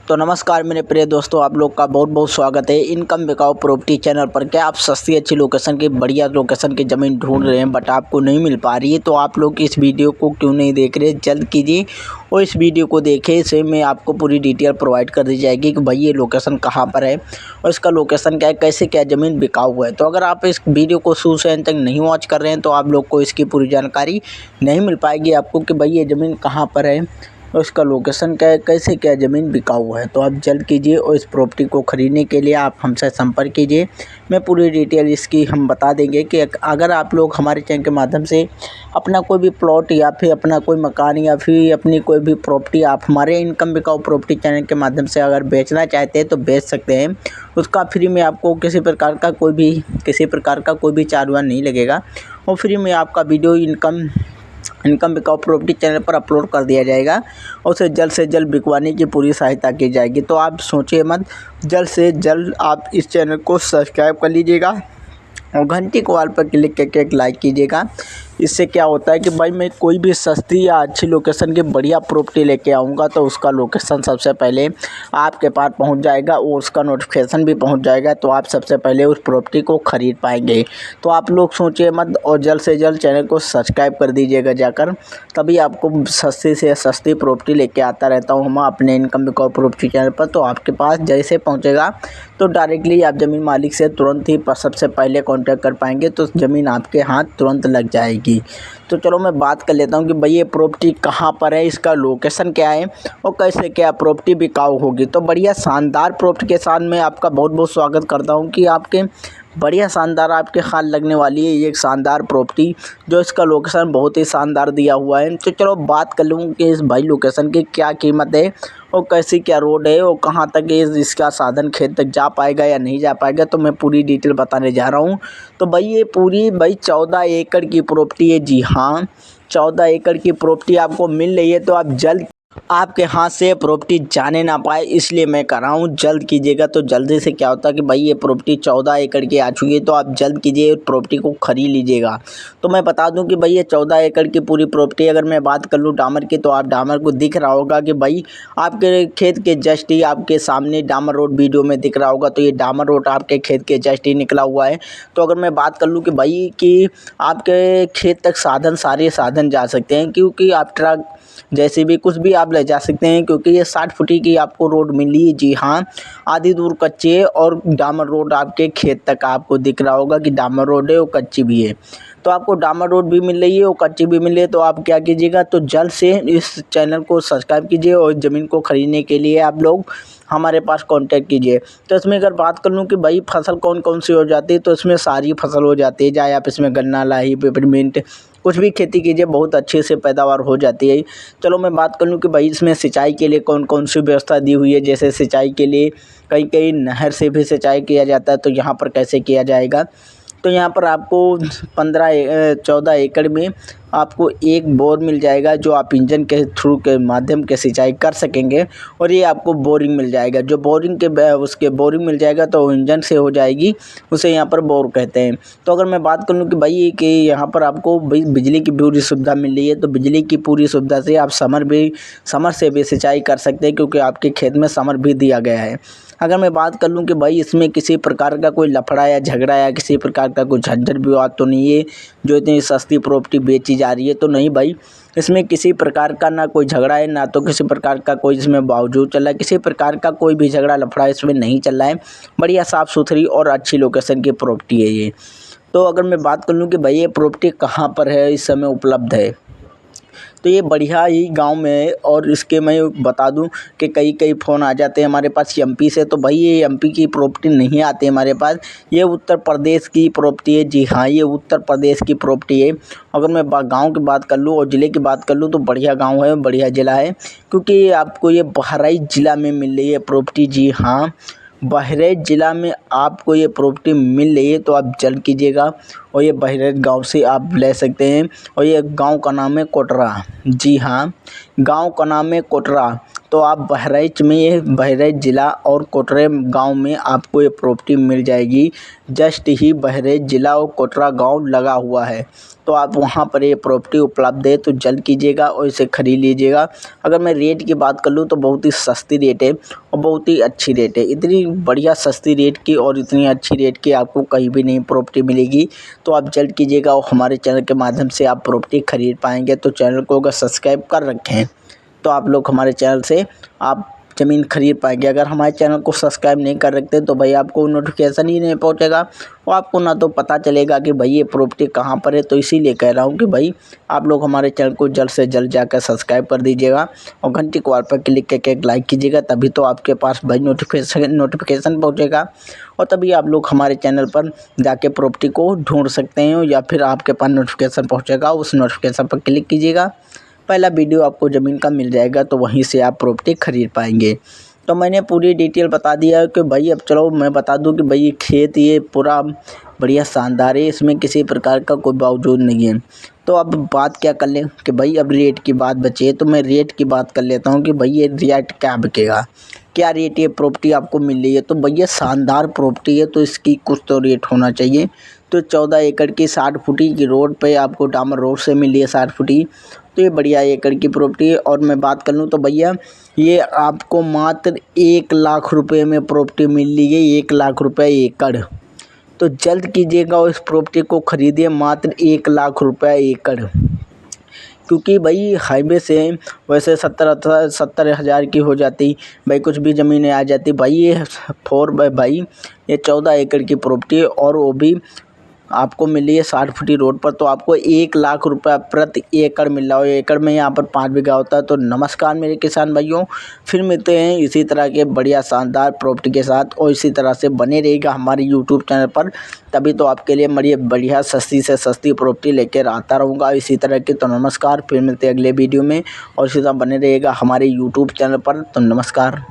तो नमस्कार मेरे प्रिय दोस्तों, आप लोग का बहुत बहुत स्वागत है इनकम बिकाऊ प्रॉपर्टी चैनल पर। क्या आप सस्ती अच्छी लोकेशन की बढ़िया लोकेशन की ज़मीन ढूंढ रहे हैं बट आपको नहीं मिल पा रही है, तो आप लोग इस वीडियो को क्यों नहीं देख रहे, जल्द कीजिए और इस वीडियो को देखें। इसे में आपको पूरी डिटेल प्रोवाइड कर दी जाएगी कि भाई ये लोकेशन कहाँ पर है और इसका लोकेशन क्या है, कैसे क्या ज़मीन बिकाऊ हुआ है। तो अगर आप इस वीडियो को शुरू से अंत तक नहीं वॉच कर रहे हैं तो आप लोग को इसकी पूरी जानकारी नहीं मिल पाएगी आपको कि भाई ये ज़मीन कहाँ पर है और इसका लोकेशन क्या है, कैसे क्या ज़मीन बिकाऊ है। तो आप जल्द कीजिए और इस प्रॉपर्टी को ख़रीदने के लिए आप हमसे संपर्क कीजिए। मैं पूरी डिटेल इसकी हम बता देंगे कि अगर आप लोग हमारे चैनल के माध्यम से अपना कोई भी प्लॉट या फिर अपना कोई मकान या फिर अपनी कोई भी प्रॉपर्टी आप हमारे इनकम बिकाऊ प्रॉपर्टी चैनल के माध्यम से अगर बेचना चाहते हैं तो बेच सकते हैं। उसका फ्री में आपको किसी प्रकार का कोई भी चार्ज नहीं लगेगा और फ्री में आपका वीडियो इनकम बिकाऊ प्रॉपर्टी चैनल पर अपलोड कर दिया जाएगा और उसे जल्द से जल्द बिकवाने की पूरी सहायता की जाएगी। तो आप सोचिए मत, जल्द से जल्द आप इस चैनल को सब्सक्राइब कर लीजिएगा और घंटी को ऑल पर क्लिक करके एक लाइक कीजिएगा। इससे क्या होता है कि भाई मैं कोई भी सस्ती या अच्छी लोकेशन की बढ़िया प्रॉपर्टी लेके आऊँगा तो उसका लोकेशन सबसे पहले आपके पास पहुंच जाएगा और उसका नोटिफिकेशन भी पहुंच जाएगा, तो आप सबसे पहले उस प्रॉपर्टी को ख़रीद पाएंगे। तो आप लोग सोचिए मत और जल्द से जल्द चैनल को सब्सक्राइब कर दीजिएगा जाकर, तभी आपको सस्ती से सस्ती प्रॉपर्टी लेके आता रहता हूँ हम अपने इनकम बिकाऊ प्रॉपर्टी चैनल पर। तो आपके पास जैसे पहुँचेगा तो डायरेक्टली आप ज़मीन मालिक से तुरंत ही सबसे पहले कांटेक्ट कर पाएंगे, तो ज़मीन आपके हाथ तुरंत लग जाएगी। तो चलो मैं बात कर लेता हूँ कि भाई ये प्रॉपर्टी कहाँ पर है, इसका लोकेशन क्या है और कैसे क्या प्रॉपर्टी बिकाऊ होगी। तो बढ़िया शानदार प्रॉपर्टी के साथ मैं आपका बहुत बहुत स्वागत करता हूँ कि आपके बढ़िया शानदार आपके हाथ लगने वाली है ये एक शानदार प्रॉपर्टी, जो इसका लोकेशन बहुत ही शानदार दिया हुआ है। तो चलो बात कर लूँ कि इस भाई लोकेशन की क्या कीमत है और कैसी क्या रोड है और कहाँ तक इसका साधन खेत तक जा पाएगा या नहीं जा पाएगा, तो मैं पूरी डिटेल बताने जा रहा हूँ। तो भाई ये पूरी 14 एकड़ की प्रॉपर्टी है। जी हाँ, 14 एकड़ की प्रॉपर्टी आपको मिल रही है, तो आप जल्द आपके हाथ से प्रॉपर्टी जाने ना पाए इसलिए मैं कर रहा हूँ, जल्द कीजिएगा। तो जल्दी से क्या होता है कि भाई ये प्रॉपर्टी 14 एकड़ की आ चुकी है, तो आप जल्द कीजिए प्रॉपर्टी को खरीद लीजिएगा। तो मैं बता दूं कि भाई ये 14 एकड़ की पूरी प्रॉपर्टी, अगर मैं बात कर लूँ डामर की, तो आप डामर को दिख रहा होगा कि भाई आपके खेत के जस्ट ही आपके सामने डामर रोड वीडियो में दिख रहा होगा। तो ये डामर रोड आपके खेत के जस्ट ही निकला हुआ है। तो अगर मैं बात कर लूँ कि भाई कि आपके खेत तक सारे साधन जा सकते हैं, क्योंकि आप ट्रक जैसे भी कुछ भी आप ले जा सकते हैं, क्योंकि ये 60 फुटी की आपको रोड मिली है। जी हाँ, आधी दूर कच्ची है और डामर रोड आपके खेत तक आपको दिख रहा होगा कि डामर रोड है और कच्ची भी है। तो आपको डामर रोड भी मिल रही है और कच्ची भी मिल रही है। तो आप क्या कीजिएगा, तो जल्द से इस चैनल को सब्सक्राइब कीजिए और ज़मीन को ख़रीदने के लिए आप लोग हमारे पास कांटेक्ट कीजिए। तो इसमें अगर बात कर लूँ कि भाई फसल कौन कौन सी हो जाती है, तो इसमें सारी फसल हो जाती है, चाहे आप इसमें गन्ना, लाही, पेपरमिंट कुछ भी खेती कीजिए, बहुत अच्छे से पैदावार हो जाती है। चलो मैं बात कर लूँ कि भाई इसमें सिंचाई के लिए कौन कौन सी व्यवस्था दी हुई है। जैसे सिंचाई के लिए कहीं कहीं नहर से भी सिंचाई किया जाता है, तो यहाँ पर कैसे किया जाएगा। तो यहाँ पर आपको 14 एकड़ में आपको एक बोर मिल जाएगा, जो आप इंजन के थ्रू के माध्यम के सिंचाई कर सकेंगे। और ये आपको बोरिंग मिल जाएगा, जो बोरिंग मिल जाएगा तो इंजन से हो जाएगी, उसे यहाँ पर बोर कहते हैं। तो अगर मैं बात कर लूँ कि भाई कि यहाँ पर आपको बिजली की पूरी सुविधा मिल रही है, तो बिजली की पूरी सुविधा से आप समर से भी सिंचाई कर सकते हैं, क्योंकि आपके खेत में समर भी दिया गया है। अगर मैं बात कर लूँ कि भाई इसमें किसी प्रकार का कोई लफड़ा या झगड़ा या किसी प्रकार का कोई झंझट विवाद तो नहीं है, जो इतनी सस्ती प्रॉपर्टी बेची जा रही है, तो नहीं भाई इसमें किसी प्रकार का ना कोई झगड़ा है, ना तो किसी प्रकार का कोई इसमें बावजूद चल रहा है, किसी प्रकार का कोई भी झगड़ा लफड़ा इसमें नहीं चल रहा है। बढ़िया साफ़ सुथरी और अच्छी लोकेशन की प्रॉपर्टी है ये। तो अगर मैं बात कर लूँ कि भाई ये प्रॉपर्टी कहाँ पर है, इस समय उपलब्ध है, तो ये बढ़िया ही गांव में है। और इसके मैं बता दूं कि कई फ़ोन आ जाते हैं हमारे पास एमपी से, तो भाई ये एमपी की प्रॉपर्टी नहीं आती हमारे पास, ये उत्तर प्रदेश की प्रॉपर्टी है। जी हाँ, ये उत्तर प्रदेश की प्रॉपर्टी है। अगर मैं गांव की बात कर लूँ और ज़िले की बात कर लूँ, तो बढ़िया गाँव है, बढ़िया ज़िला है, क्योंकि आपको ये बहराइच ज़िला में मिल रही है प्रॉपर्टी। जी हाँ, बहराइच ज़िला में आपको ये प्रॉपर्टी मिल रही है, तो आप जल्द कीजिएगा और ये बहराइच गांव से आप ले सकते हैं। और ये गांव का नाम है कोटरा। जी हाँ, गांव का नाम है कोटरा। तो आप बहराइच में, ये बहराइच ज़िला और कोटरे गांव में आपको ये प्रॉपर्टी मिल जाएगी। जस्ट ही बहराइच ज़िला और कोटरा गांव लगा हुआ है, तो आप वहां पर ये प्रॉपर्टी उपलब्ध है, तो जल्द कीजिएगा और इसे खरीद लीजिएगा। अगर मैं रेट की बात कर लूँ तो बहुत ही सस्ती रेट है और बहुत ही अच्छी रेट है। इतनी बढ़िया सस्ती रेट की और इतनी अच्छी रेट की आपको कहीं भी नहीं प्रॉपर्टी मिलेगी। तो आप जल्द कीजिएगा और हमारे चैनल के माध्यम से आप प्रॉपर्टी खरीद पाएंगे। तो चैनल को अगर सब्सक्राइब कर रखें तो आप लोग हमारे चैनल से आप ज़मीन खरीद पाएंगे। अगर हमारे चैनल को सब्सक्राइब नहीं कर रखते तो भाई आपको नोटिफिकेशन ही नहीं पहुंचेगा और आपको ना तो पता चलेगा कि भाई ये प्रॉपर्टी कहां पर है। तो इसीलिए कह रहा हूं कि भाई आप लोग हमारे चैनल को जल्द से जल्द जाकर सब्सक्राइब कर दीजिएगा और घंटी को पर क्लिक करके एक लाइक कीजिएगा, तभी तो आपके पास भाई नोटिफिकेशन पहुँचेगा और तभी आप लोग हमारे चैनल पर जाके प्रॉपर्टी को ढूंढ सकते हैं या फिर आपके पास नोटिफिकेशन पहुँचेगा, उस नोटिफिकेशन पर क्लिक कीजिएगा, पहला वीडियो आपको ज़मीन का मिल जाएगा, तो वहीं से आप प्रॉपर्टी खरीद पाएंगे। तो मैंने पूरी डिटेल बता दिया है कि भाई अब चलो मैं बता दूं कि भाई ये खेत ये पूरा बढ़िया शानदार है, इसमें किसी प्रकार का कोई बावजूद नहीं है। तो अब बात क्या कर लें कि भाई अब रेट की बात बची है, तो मैं रेट की बात कर लेता हूँ कि भाई ये रेट क्या बिकेगा, क्या रेट ये प्रॉपर्टी आपको मिल रही है। तो भैया शानदार प्रॉपर्टी है तो इसकी कुछ तो रेट होना चाहिए। तो 14 एकड़ की 60 फुटी की रोड पे आपको डामर रोड से मिली है 60 फुटी, तो ये बढ़िया एकड़ की प्रॉपर्टी है। और मैं बात कर लूँ तो भैया ये आपको मात्र 1 लाख रुपए में प्रॉपर्टी मिल रही है, 1 लाख रुपए एकड़। तो जल्द कीजिएगा और इस प्रॉपर्टी को खरीदिए, मात्र 1 लाख रुपए एकड़। क्योंकि भाई हाईवे से वैसे 70 हज़ार की हो जाती, भाई कुछ भी ज़मीनें आ जाती। भाई ये भाई ये 14 एकड़ की प्रॉपर्टी है और वो भी आपको मिली है 60 फुटी रोड पर। तो आपको 1 लाख रुपए प्रति एकड़ मिल रहा है। एकड़ में यहाँ पर 5 बीघा होता है। तो नमस्कार मेरे किसान भाइयों, फिर मिलते हैं इसी तरह के बढ़िया शानदार प्रॉपर्टी के साथ और इसी तरह से बने रहेगा हमारे यूट्यूब चैनल पर, तभी तो आपके लिए मैं बढ़िया सस्ती से सस्ती प्रॉपर्टी लेकर आता रहूँगा इसी तरह की। तो नमस्कार, फिर मिलते हैं अगले वीडियो में और इसी तरह बने रहेगा हमारे यूट्यूब चैनल पर। तो नमस्कार।